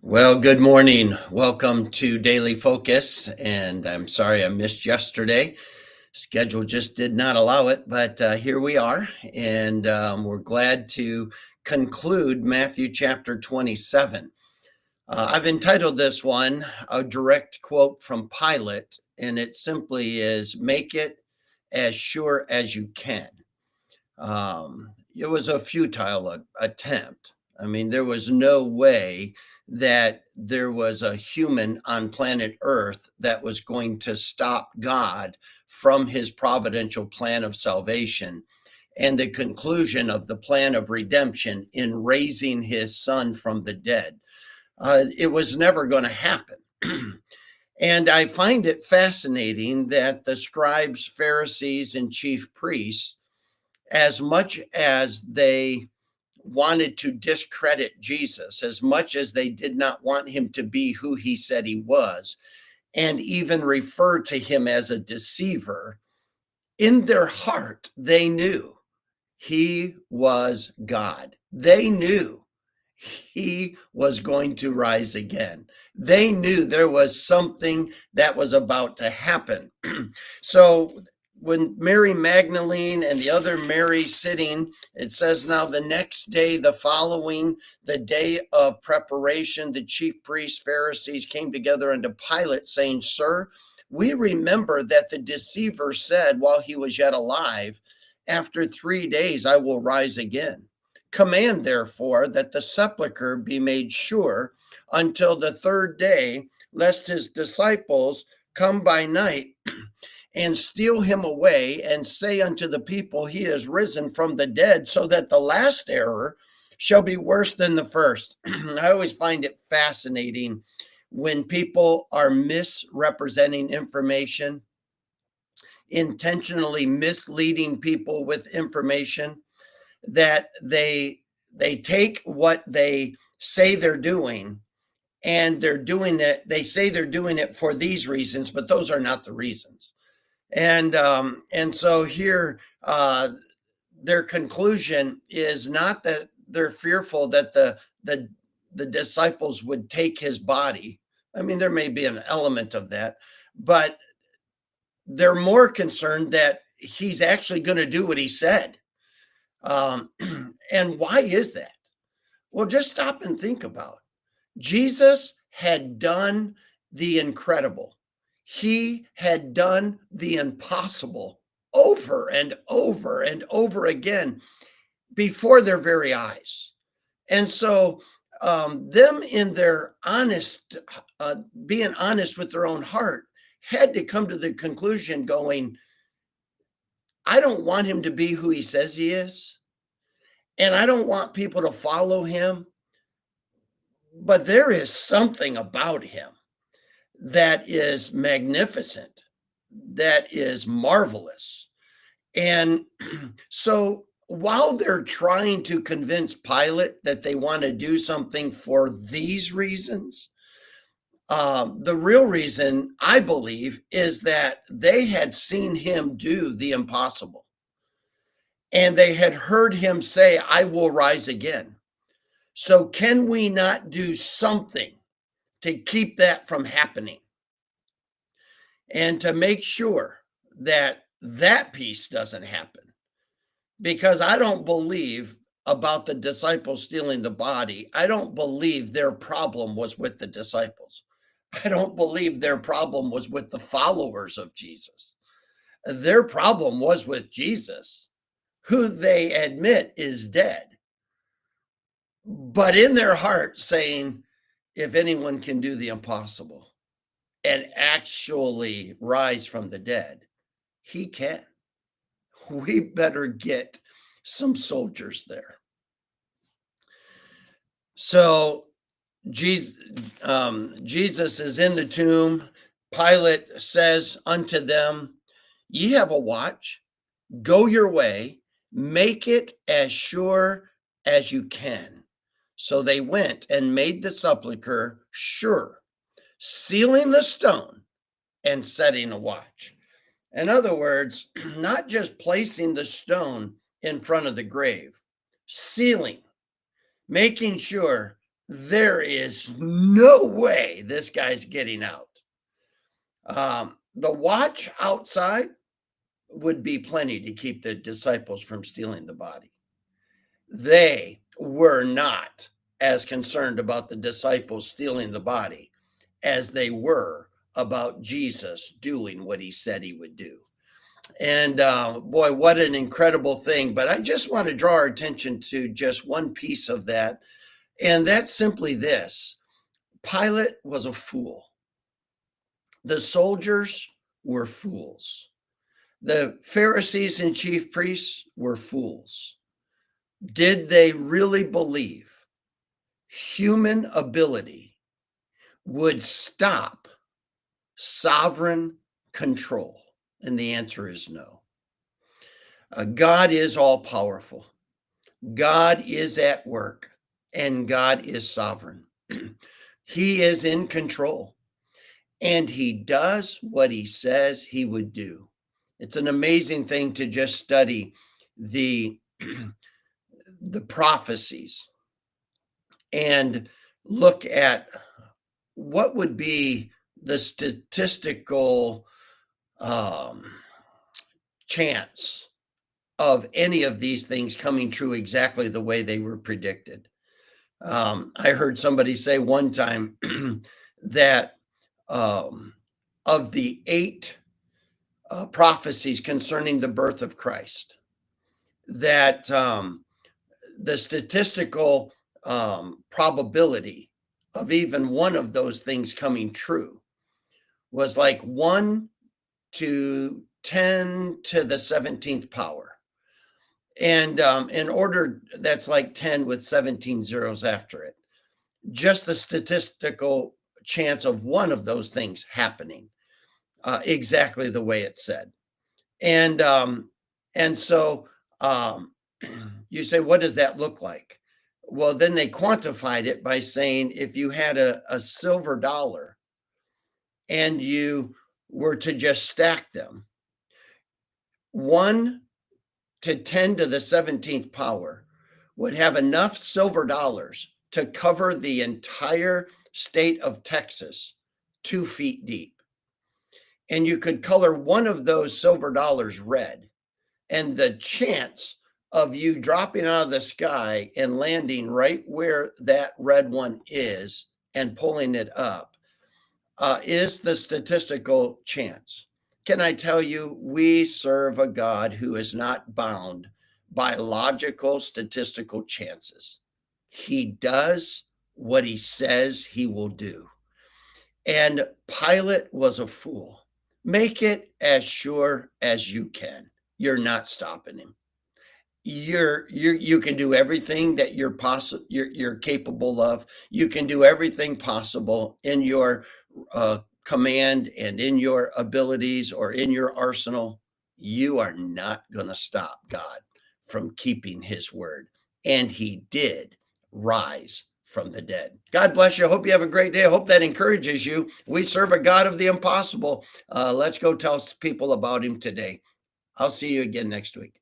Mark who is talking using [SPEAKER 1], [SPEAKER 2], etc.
[SPEAKER 1] Well, good morning. Welcome to Daily Focus. And I'm sorry I missed yesterday. Schedule just did not allow it, but here we are. And we're glad to conclude Matthew chapter 27. I've entitled this one a direct quote from Pilate, and it simply is make it as sure as you can. It was a futile attempt. I mean, there was no way that there was a human on planet Earth that was going to stop God from his providential plan of salvation and the conclusion of the plan of redemption in raising his son from the dead. It was never going to happen. And I find it fascinating that the scribes, Pharisees, and chief priests, as much as they wanted to discredit Jesus, as much as they did not want him to be who he said he was, and even refer to him as a deceiver, in their heart, they knew he was God. They knew he was going to rise again. They knew there was something that was about to happen. So when Mary Magdalene and the other Mary sitting, it says, now the next day, the following, the day of preparation, the chief priests, Pharisees came together unto Pilate, saying, Sir, we remember that the deceiver said while he was yet alive, after 3 days I will rise again. Command, therefore, that the sepulchre be made sure until the third day, lest his disciples come by night and steal him away and say unto the people, he is risen from the dead, so that the last error shall be worse than the first. I always find it fascinating when people are misrepresenting information, intentionally misleading people with information, that they take what they say they're doing, and they're doing it. They say they're doing it for these reasons, but those are not the reasons. And so here, their conclusion is not that they're fearful that the disciples would take his body. I mean, there may be an element of that, but they're more concerned that he's actually going to do what he said. And why is that? Well, just stop and think about it. Jesus had done the incredible. He had done the impossible over and over and over again before their very eyes. And so, them in their being honest with their own heart, had to come to the conclusion going, I don't want him to be who he says he is. And I don't want people to follow him. But there is something about him that is magnificent, that is marvelous. And so while they're trying to convince Pilate that they want to do something for these reasons, the real reason, I believe, is that they had seen him do the impossible. And they had heard him say, I will rise again. So can we not do something to keep that from happening and to make sure that that piece doesn't happen? Because I don't believe about the disciples stealing the body. I don't believe their problem was with the disciples. I don't believe their problem was with the followers of Jesus. Their problem was with Jesus, who they admit is dead, but in their heart saying, if anyone can do the impossible and actually rise from the dead, he can. We better get some soldiers there. So Jesus is in the tomb. Pilate says unto them, ye have a watch, go your way, make it as sure as you can. So they went and made the sepulchre sure, sealing the stone and setting a watch. In other words, not just placing the stone in front of the grave, sealing, making sure there is no way this guy's getting out. The watch outside would be plenty to keep the disciples from stealing the body. They were not as concerned about the disciples stealing the body as they were about Jesus doing what he said he would do. And boy, what an incredible thing. But I just want to draw our attention to just one piece of that. And that's simply this: Pilate was a fool. The soldiers were fools. The Pharisees and chief priests were fools. Did they really believe human ability would stop sovereign control? And the answer is no. God is all powerful. God is at work, and God is sovereign. He is in control, and he does what he says he would do. It's an amazing thing to just study the prophecies and look at what would be the statistical chance of any of these things coming true exactly the way they were predicted. I heard somebody say one time that of the 8 prophecies concerning the birth of Christ, that the statistical probability of even one of those things coming true was like 1 to 10 to the 17th power. And in order, that's like 10 with 17 zeros after it. Just the statistical chance of one of those things happening exactly the way it said. And so you say, what does that look like? Well, then they quantified it by saying if you had a silver dollar and you were to just stack them, 1 to 10 to the 17th power would have enough silver dollars to cover the entire state of Texas 2 feet deep. And you could color one of those silver dollars red, and the chance of you dropping out of the sky and landing right where that red one is and pulling it up is the statistical chance. Can I tell you, we serve a God who is not bound by logical statistical chances. He does what he says he will do. And Pilate was a fool. Make it as sure as you can. You're not stopping him. You can do everything that you're capable of. You can do everything possible in your command and in your abilities or in your arsenal. You are not going to stop God from keeping his word. And he did rise from the dead. God bless you. I hope you have a great day. I hope that encourages you. We serve a God of the impossible. Let's go tell people about him today. I'll see you again next week.